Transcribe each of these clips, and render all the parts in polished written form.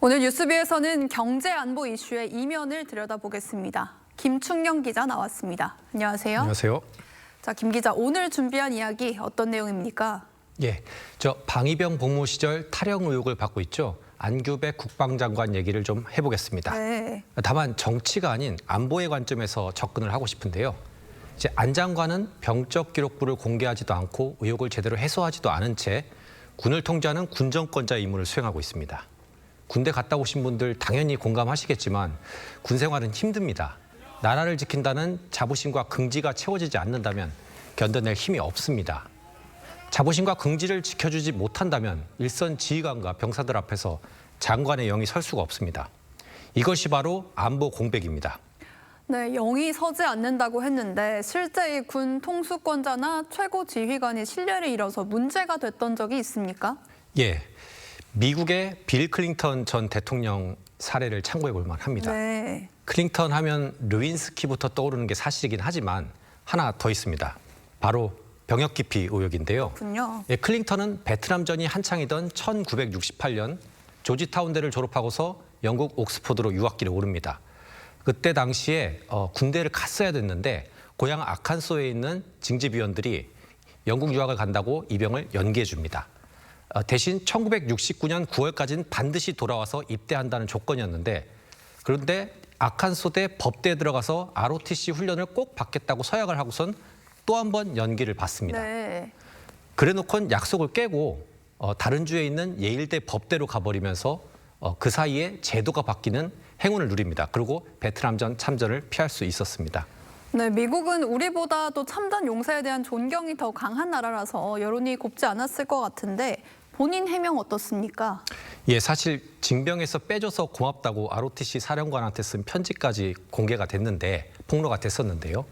오늘 뉴스비에서는 경제 안보 이슈의 이면을 들여다보겠습니다. 김충영 기자 나왔습니다. 안녕하세요. 안녕하세요. 자, 김 기자, 오늘 준비한 이야기 어떤 내용입니까? 저 방위병 복무 시절 탈영 의혹을 받고 있죠. 안규백 국방장관 얘기를 좀 해보겠습니다. 네. 다만 정치가 아닌 안보의 관점에서 접근을 하고 싶은데요. 이제 안 장관은 병적 기록부를 공개하지도 않고 의혹을 제대로 해소하지도 않은 채 군을 통제하는 군정권자의 임무를 수행하고 있습니다. 군대 갔다 오신 분들 당연히 공감하시겠지만 군 생활은 힘듭니다. 나라를 지킨다는 자부심과 긍지가 채워지지 않는다면 견뎌낼 힘이 없습니다. 자부심과 긍지를 지켜주지 못한다면 일선 지휘관과 병사들 앞에서 장관의 영이 설 수가 없습니다. 이것이 바로 안보 공백입니다. 네, 영이 서지 않는다고 했는데 실제 이 군 통수권자나 최고 지휘관이 신뢰를 잃어서 문제가 됐던 적이 있습니까? 미국의 빌 클린턴 전 대통령 사례를 참고해 볼 만합니다. 네. 클린턴 하면 루인스키부터 떠오르는 게 사실이긴 하지만 하나 더 있습니다. 바로 병역 기피 의혹인데요. 그렇군요. 클린턴은 베트남전이 한창이던 1968년 조지타운대를 졸업하고서 영국 옥스퍼드로 유학길에 오릅니다. 그때 당시에 군대를 갔어야 됐는데 고향 아칸소에 있는 징집위원들이 영국 유학을 간다고 입영을 연기해 줍니다. 대신 1969년 9월까지는 반드시 돌아와서 입대한다는 조건이었는데 그런데 아칸소대 법대에 들어가서 ROTC 훈련을 꼭 받겠다고 서약을 하고선 또 한 번 연기를 받습니다. 네. 그래놓고는 약속을 깨고 다른 주에 있는 예일대 법대로 가버리면서 그 사이에 제도가 바뀌는 행운을 누립니다. 그리고 베트남전 참전을 피할 수 있었습니다. 네, 미국은 우리보다도 참전 용사에 대한 존경이 더 강한 나라라서 여론이 곱지 않았을 것 같은데 본인 해명 어떻습니까? 사실 징병에서 빼줘서 고맙다고 ROTC 사령관한테 쓴 편지까지 공개가 됐는데 폭로가 됐었는데요.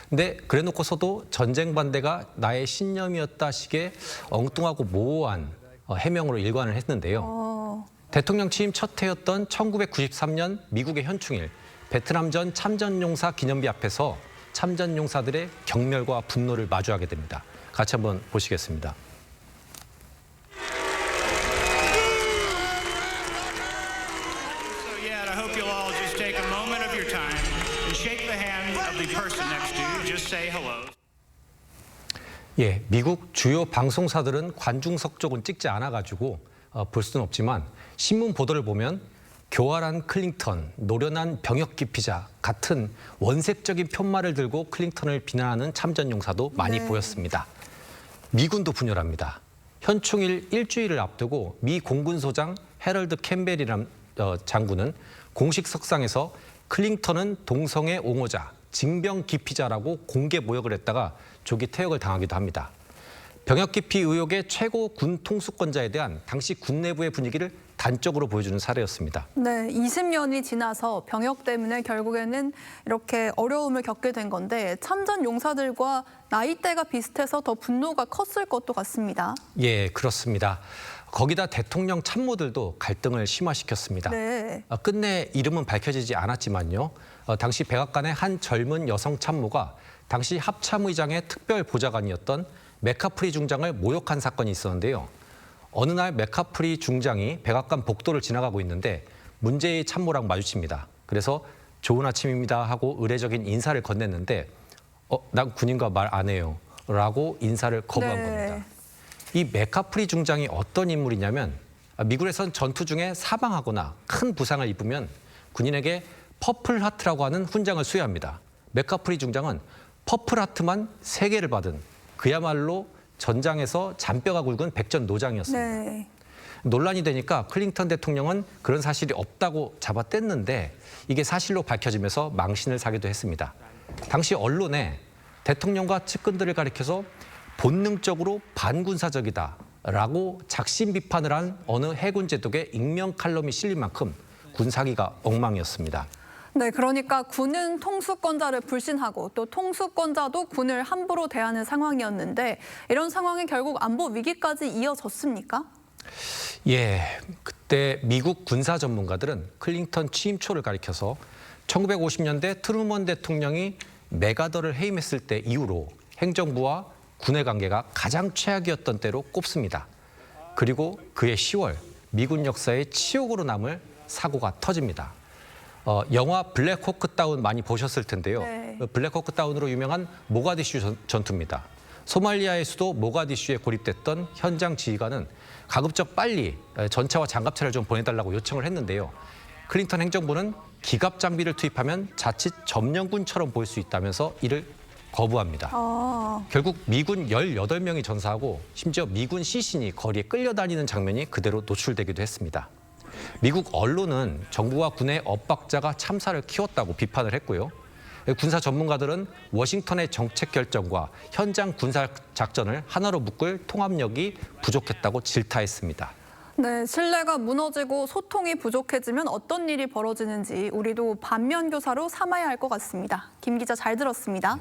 근데 그래놓고서도 전쟁 반대가 나의 신념이었다 식의 엉뚱하고 모호한 해명으로 일관을 했는데요. 대통령 취임 첫 해였던 1993년 미국의 현충일 베트남전 참전용사 기념비 앞에서 참전용사들의 경멸과 분노를 마주하게 됩니다. 같이 한번 보시겠습니다. 미국 주요 방송사들은 관중석 쪽은 찍지 않아가지고 볼 수는 없지만 신문 보도를 보면 교활한 클린턴, 노련한 병역 기피자 같은 원색적인 편말을 들고 클린턴을 비난하는 참전용사도 많이 보였습니다. 미군도 분열합니다. 현충일 일주일을 앞두고 미 공군소장 해럴드 캠벨이라는 장군은 공식 석상에서 클린턴은 동성애 옹호자, 징병 기피자라고 공개 모욕을 했다가 조기 퇴역을 당하기도 합니다. 병역 기피 의혹의 최고 군 통수권자에 대한 당시 군 내부의 분위기를 단적으로 보여주는 사례였습니다. 네, 20년이 지나서 병역 때문에 결국에는 이렇게 어려움을 겪게 된 건데 참전 용사들과 나이대가 비슷해서 더 분노가 컸을 것도 같습니다. 그렇습니다. 거기다 대통령 참모들도 갈등을 심화시켰습니다. 네. 끝내 이름은 밝혀지지 않았지만요. 당시 백악관의 한 젊은 여성 참모가 당시 합참의장의 특별 보좌관이었던 맥카프리 중장을 모욕한 사건이 있었는데요. 어느 날 맥카프리 중장이 백악관 복도를 지나가고 있는데 문제의 참모랑 마주칩니다. 그래서 좋은 아침입니다 하고 의례적인 인사를 건넸는데 난 군인과 말 안 해요 라고 인사를 거부한 겁니다. 이 맥카프리 중장이 어떤 인물이냐면 미군에선 전투 중에 사망하거나 큰 부상을 입으면 군인에게 퍼플 하트라고 하는 훈장을 수여합니다. 맥카프리 중장은 퍼플 하트만 3개를 받은 그야말로 전장에서 잔뼈가 굵은 백전노장이었습니다. 네. 논란이 되니까 클린턴 대통령은 그런 사실이 없다고 잡아뗐는데 이게 사실로 밝혀지면서 망신을 사기도 했습니다. 당시 언론에 대통령과 측근들을 가리켜서 본능적으로 반군사적이다라고 작심 비판을 한 어느 해군 제독의 익명 칼럼이 실린 만큼 군사기가 엉망이었습니다. 네, 그러니까 군은 통수권자를 불신하고 또 통수권자도 군을 함부로 대하는 상황이었는데 이런 상황이 결국 안보 위기까지 이어졌습니까? 그때 미국 군사 전문가들은 클린턴 취임 초를 가리켜서 1950년대 트루먼 대통령이 메가더를 해임했을 때 이후로 행정부와 군의 관계가 가장 최악이었던 때로 꼽습니다. 그리고 그해 10월 미군 역사의 치욕으로 남을 사고가 터집니다. 영화 블랙호크 다운 많이 보셨을 텐데요. 네. 블랙호크 다운으로 유명한 모가디슈 전투입니다. 소말리아의 수도 모가디슈에 고립됐던 현장 지휘관은 가급적 빨리 전차와 장갑차를 좀 보내달라고 요청을 했는데요. 클린턴 행정부는 기갑 장비를 투입하면 자칫 점령군처럼 보일 수 있다면서 이를 거부합니다. 결국 미군 18명이 전사하고 심지어 미군 시신이 거리에 끌려다니는 장면이 그대로 노출되기도 했습니다. 미국 언론은 정부와 군의 엇박자가 참사를 키웠다고 비판을 했고요. 군사 전문가들은 워싱턴의 정책 결정과 현장 군사 작전을 하나로 묶을 통합력이 부족했다고 질타했습니다. 네, 신뢰가 무너지고 소통이 부족해지면 어떤 일이 벌어지는지 우리도 반면교사로 삼아야 할 것 같습니다. 김 기자 잘 들었습니다.